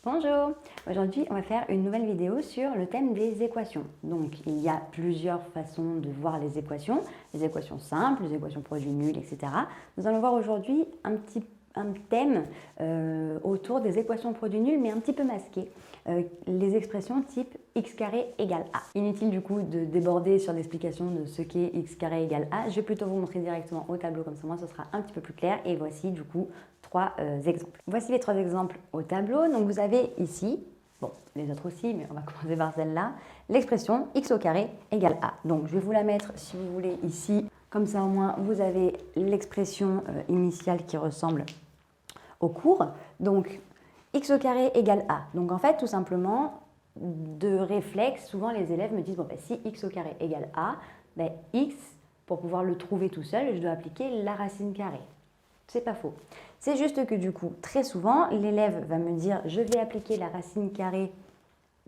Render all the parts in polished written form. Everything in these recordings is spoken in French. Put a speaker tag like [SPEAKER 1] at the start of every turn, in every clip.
[SPEAKER 1] Bonjour! Aujourd'hui, on va faire une nouvelle vidéo sur le thème des équations. Donc, il y a plusieurs façons de voir les équations simples, les équations produits nuls, etc. Nous allons voir aujourd'hui un thème autour des équations produits nuls, mais un petit peu masqué. Les expressions type x carré égale a. Inutile du coup de déborder sur l'explication de ce qu'est x carré égale a. Je vais plutôt vous montrer directement au tableau, comme ça moi ce sera un petit peu plus clair. Et voici du coup trois exemples. Voici les trois exemples au tableau. Donc vous avez ici, bon les autres aussi, mais on va commencer par celle-là, l'expression x au carré égale a. Donc je vais vous la mettre si vous voulez ici, comme ça au moins vous avez l'expression initiale qui ressemble au cours. Donc x au carré égale a. Donc en fait tout simplement de réflexe, souvent les élèves me disent bon ben, si x au carré égale a, ben, x pour pouvoir le trouver tout seul je dois appliquer la racine carrée. C'est pas faux. C'est juste que du coup, très souvent, l'élève va me dire je vais appliquer la racine carrée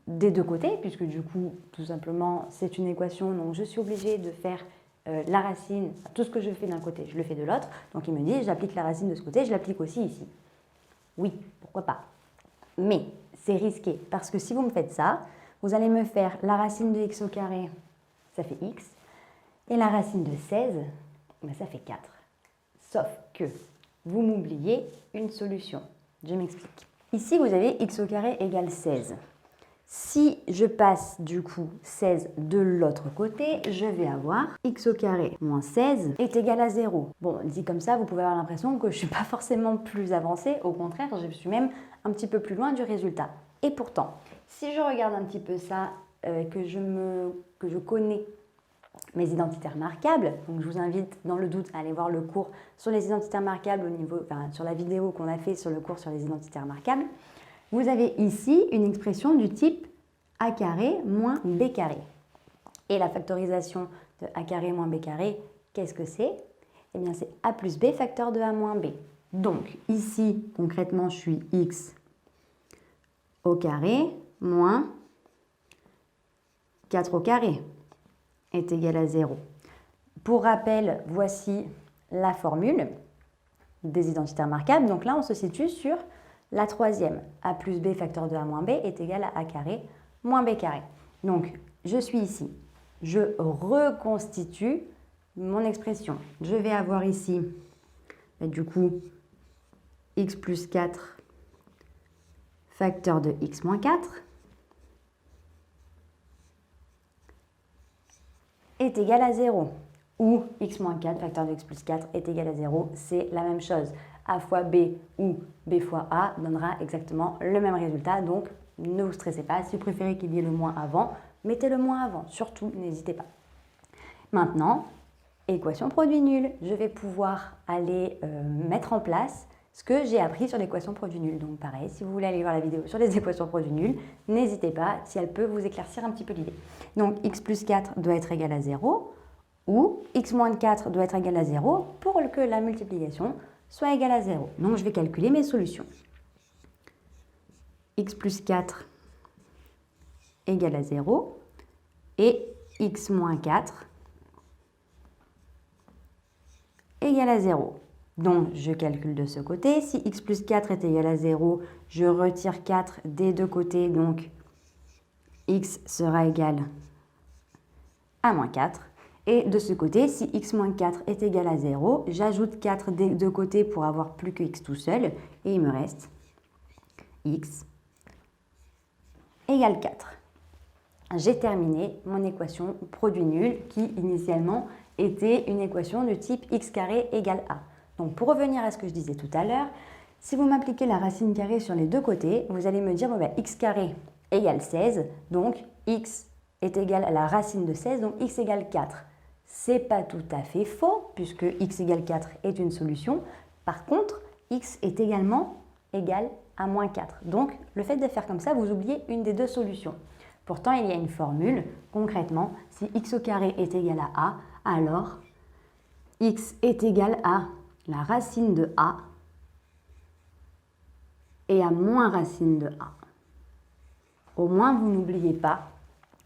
[SPEAKER 1] des deux côtés, puisque du coup, tout simplement, c'est une équation, donc je suis obligée de faire la racine, tout ce que je fais d'un côté, je le fais de l'autre. Donc il me dit j'applique la racine de ce côté, je l'applique aussi ici. Oui, pourquoi pas. Mais c'est risqué, parce que si vous me faites ça, vous allez me faire la racine de x au carré, ça fait x, et la racine de 16, ben ça fait 4. Sauf que vous m'oubliez une solution. Je m'explique. Ici, vous avez x au carré égale 16. Si je passe du coup 16 de l'autre côté, je vais avoir x au carré moins 16 est égal à 0. Bon, dit comme ça, vous pouvez avoir l'impression que je ne suis pas forcément plus avancée. Au contraire, je suis même un petit peu plus loin du résultat. Et pourtant, si je regarde un petit peu ça, que je connais mes identitaires marquables, donc je vous invite dans le doute à aller voir le cours sur les identitaires marquables sur la vidéo qu'on a fait sur le cours sur les identitaires marquables. Vous avez ici une expression du type a carré moins b carré. Et la factorisation de a carré moins b carré, qu'est-ce que c'est? Eh bien c'est a plus b facteur de a moins b. Donc ici, concrètement, je suis x au carré moins 4 au carré est égal à 0. Pour rappel, voici la formule des identitaires marquables. Donc là, on se situe sur la troisième. A plus b facteur de a moins b est égal à a carré moins b carré. Donc, je suis ici. Je reconstitue mon expression. Je vais avoir ici, du coup, x plus 4 facteur de x moins 4 est égal à 0. Ou x moins 4 facteur de x plus 4 est égal à 0. C'est la même chose. A fois b ou b fois a donnera exactement le même résultat. Donc, ne vous stressez pas. Si vous préférez qu'il y ait le moins avant, mettez le moins avant. Surtout, n'hésitez pas. Maintenant, équation produit nul. Je vais pouvoir aller mettre en place ce que j'ai appris sur l'équation produit nul. Donc pareil, si vous voulez aller voir la vidéo sur les équations produit nul, n'hésitez pas si elle peut vous éclaircir un petit peu l'idée. Donc x plus 4 doit être égal à 0 ou x moins 4 doit être égal à 0 pour que la multiplication soit égale à 0. Donc je vais calculer mes solutions. X plus 4 égale à 0 et x moins 4 égale à 0. Donc, je calcule de ce côté. Si x plus 4 est égal à 0, je retire 4 des deux côtés. Donc, x sera égal à moins 4. Et de ce côté, si x moins 4 est égal à 0, j'ajoute 4 des deux côtés pour avoir plus que x tout seul. Et il me reste x égale 4. J'ai terminé mon équation produit nul qui, initialement, était une équation de type x carré égale a. Donc, pour revenir à ce que je disais tout à l'heure, si vous m'appliquez la racine carrée sur les deux côtés, vous allez me dire bon, ben, x carré égale 16, donc x est égal à la racine de 16, donc x égale 4. C'est pas tout à fait faux, puisque x égale 4 est une solution. Par contre, x est également égal à moins 4. Donc, le fait de faire comme ça, vous oubliez une des deux solutions. Pourtant, il y a une formule. Concrètement, si x au carré est égal à a, alors x est égal à la racine de a et à moins racine de a. Au moins, vous n'oubliez pas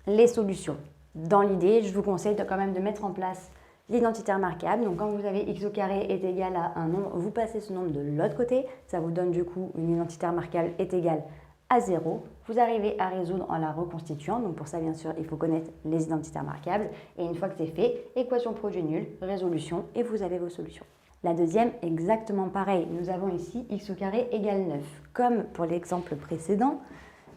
[SPEAKER 1] les solutions. Dans l'idée, je vous conseille quand même de mettre en place l'identitaire marquable. Donc, quand vous avez x au carré est égal à un nombre, vous passez ce nombre de l'autre côté. Ça vous donne du coup une identitaire marquable est égale à 0. Vous arrivez à résoudre en la reconstituant. Donc pour ça, bien sûr, il faut connaître les identités remarquables. Et une fois que c'est fait, équation produit nul, résolution, et vous avez vos solutions. La deuxième, exactement pareil. Nous avons ici x au carré égale 9. Comme pour l'exemple précédent,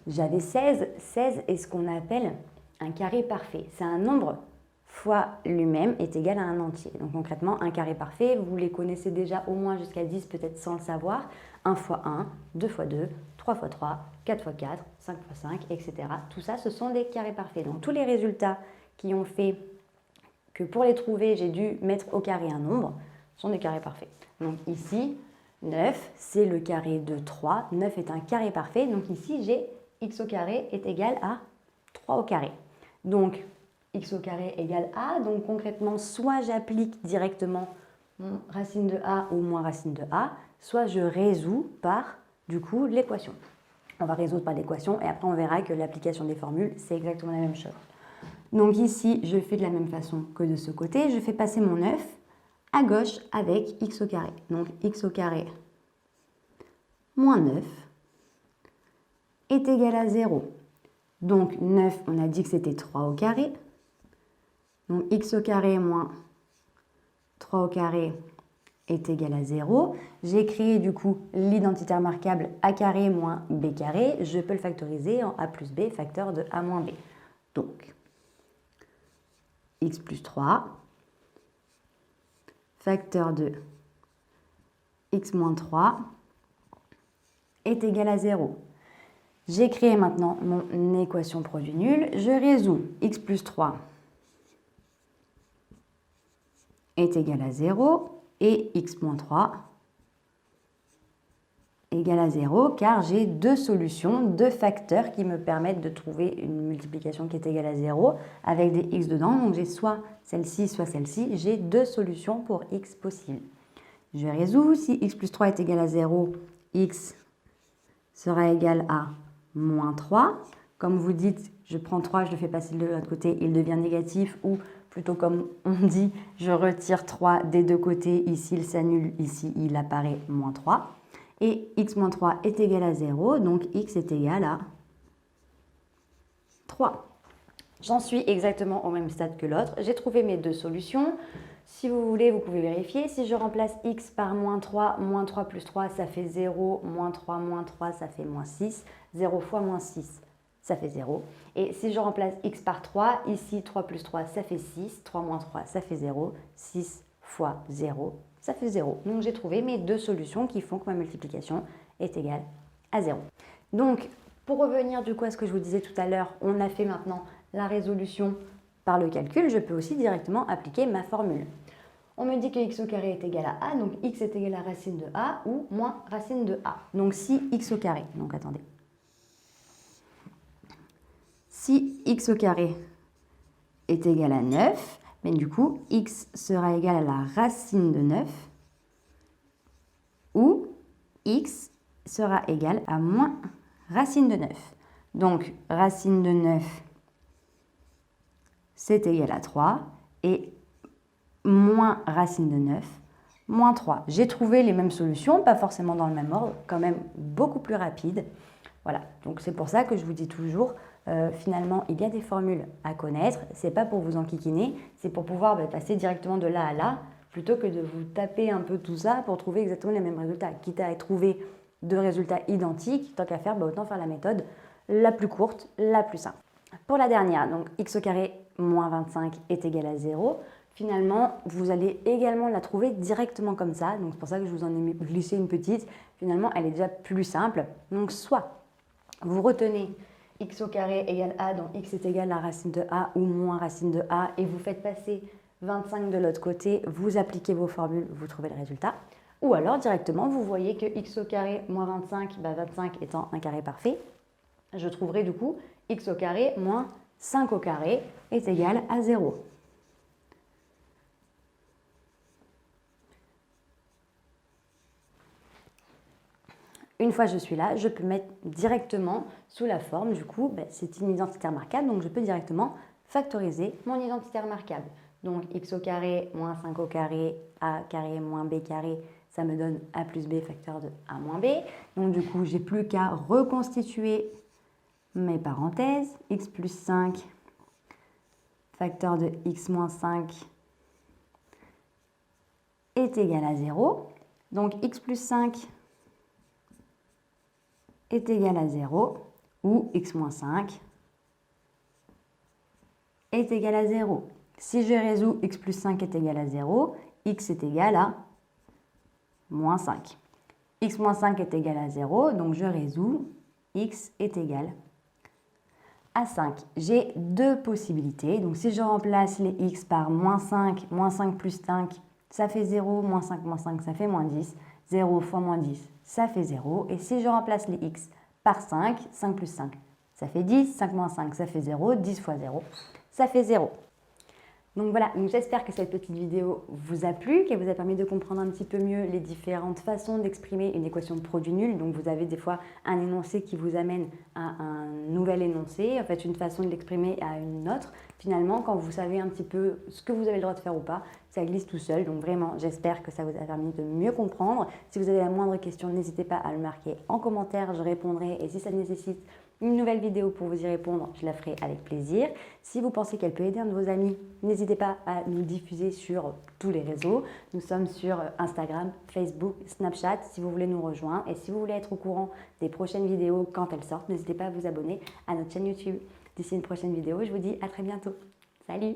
[SPEAKER 1] j'avais 16. 16 est ce qu'on appelle un carré parfait. C'est un nombre fois lui-même est égal à un entier. Donc concrètement, un carré parfait, vous les connaissez déjà au moins jusqu'à 10, peut-être sans le savoir. 1 fois 1, 2 fois 2, 3 fois 3, 4 fois 4, 5 fois 5, etc. Tout ça, ce sont des carrés parfaits. Donc tous les résultats qui ont fait que pour les trouver, j'ai dû mettre au carré un nombre, sont des carrés parfaits. Donc ici, 9, c'est le carré de 3. 9 est un carré parfait. Donc ici, j'ai x au carré est égal à 3 au carré. Donc, x au carré égale a. Donc concrètement, soit j'applique directement racine de a ou moins racine de a, soit je résous par, du coup, l'équation. On va résoudre par l'équation et après on verra que l'application des formules, c'est exactement la même chose. Donc ici, je fais de la même façon que de ce côté. Je fais passer mon 9 à gauche avec x au carré. Donc x au carré moins 9 est égal à 0. Donc 9, on a dit que c'était 3 au carré. Donc x au carré moins 3 au carré est égal à 0. J'ai créé du coup l'identité remarquable a carré moins b carré. Je peux le factoriser en a plus b facteur de a moins b. Donc x plus 3 facteur de x moins 3 est égal à 0. J'ai créé maintenant mon équation produit nul. Je résous x plus 3 est égal à 0 et x moins 3 égale à 0 car j'ai deux solutions, deux facteurs qui me permettent de trouver une multiplication qui est égale à 0 avec des x dedans. Donc j'ai soit celle-ci, soit celle-ci. J'ai deux solutions pour x possibles. Je résous. Si x plus 3 est égal à 0, x sera égal à moins 3. Comme vous dites, je prends 3, je le fais passer de l'autre côté, il devient négatif ou plutôt comme on dit, je retire 3 des deux côtés. Ici, il s'annule. Ici, il apparaît moins 3. Et x moins 3 est égal à 0, donc x est égal à 3. J'en suis exactement au même stade que l'autre. J'ai trouvé mes deux solutions. Si vous voulez, vous pouvez vérifier. Si je remplace x par moins 3 plus 3, ça fait 0. Moins 3, ça fait moins 6. 0 fois moins 6, ça fait 0. Et si je remplace x par 3, ici 3 plus 3, ça fait 6. 3 moins 3, ça fait 0. 6 fois 0, ça fait 0. Donc j'ai trouvé mes deux solutions qui font que ma multiplication est égale à 0. Donc pour revenir du coup à ce que je vous disais tout à l'heure, on a fait maintenant la résolution par le calcul. Je peux aussi directement appliquer ma formule. On me dit que x au carré est égal à a, donc x est égal à racine de a ou moins racine de a. Donc si x au carré, donc attendez. Si x au carré est égal à 9, mais du coup, x sera égal à la racine de 9 ou x sera égal à moins racine de 9. Donc, racine de 9, c'est égal à 3 et moins racine de 9, moins 3. J'ai trouvé les mêmes solutions, pas forcément dans le même ordre, quand même beaucoup plus rapide. Voilà, donc c'est pour ça que je vous dis toujours, finalement, il y a des formules à connaître. Ce n'est pas pour vous enquiquiner, c'est pour pouvoir passer directement de là à là, plutôt que de vous taper un peu tout ça pour trouver exactement les mêmes résultats. Quitte à trouver deux résultats identiques, tant qu'à faire, autant faire la méthode la plus courte, la plus simple. Pour la dernière, donc x au carré moins 25 est égal à 0. Finalement, vous allez également la trouver directement comme ça. Donc c'est pour ça que je vous en ai glissé une petite. Finalement, elle est déjà plus simple. Donc soit vous retenez x au carré égale a, donc x est égal à racine de a ou moins racine de a, et vous faites passer 25 de l'autre côté, vous appliquez vos formules, vous trouvez le résultat. Ou alors directement, vous voyez que x au carré moins 25, 25 étant un carré parfait, je trouverai du coup x au carré moins 5 au carré est égal à 0. Une fois que je suis là, je peux mettre directement sous la forme, du coup, c'est une identité remarquable, donc je peux directement factoriser mon identité remarquable. Donc x au carré moins 5 au carré, a carré moins b carré, ça me donne a plus b facteur de a moins b. Donc du coup, j'ai plus qu'à reconstituer mes parenthèses. X plus 5 facteur de x moins 5 est égal à 0. Donc x plus 5 est égal à 0 ou x moins 5 est égal à 0. Si je résous x plus 5 est égal à 0, x est égal à moins 5. X moins 5 est égal à 0, donc je résous, x est égal à 5. J'ai deux possibilités, donc si je remplace les x par moins 5 plus 5, ça fait 0, moins 5, ça fait moins 10, 0 fois moins 10, ça fait 0, et si je remplace les x par 5, 5 plus 5, ça fait 10, 5 moins 5, ça fait 0, 10 fois 0, ça fait 0. Donc voilà, j'espère que cette petite vidéo vous a plu, qu'elle vous a permis de comprendre un petit peu mieux les différentes façons d'exprimer une équation de produit nul. Donc vous avez des fois un énoncé qui vous amène à un nouvel énoncé, en fait une façon de l'exprimer à une autre. Finalement, quand vous savez un petit peu ce que vous avez le droit de faire ou pas, ça glisse tout seul. Donc vraiment, j'espère que ça vous a permis de mieux comprendre. Si vous avez la moindre question, n'hésitez pas à le marquer en commentaire, je répondrai. Et si ça nécessite une nouvelle vidéo pour vous y répondre, je la ferai avec plaisir. Si vous pensez qu'elle peut aider un de vos amis, n'hésitez pas à nous diffuser sur tous les réseaux. Nous sommes sur Instagram, Facebook, Snapchat si vous voulez nous rejoindre. Et si vous voulez être au courant des prochaines vidéos quand elles sortent, n'hésitez pas à vous abonner à notre chaîne YouTube. D'ici une prochaine vidéo, je vous dis à très bientôt. Salut!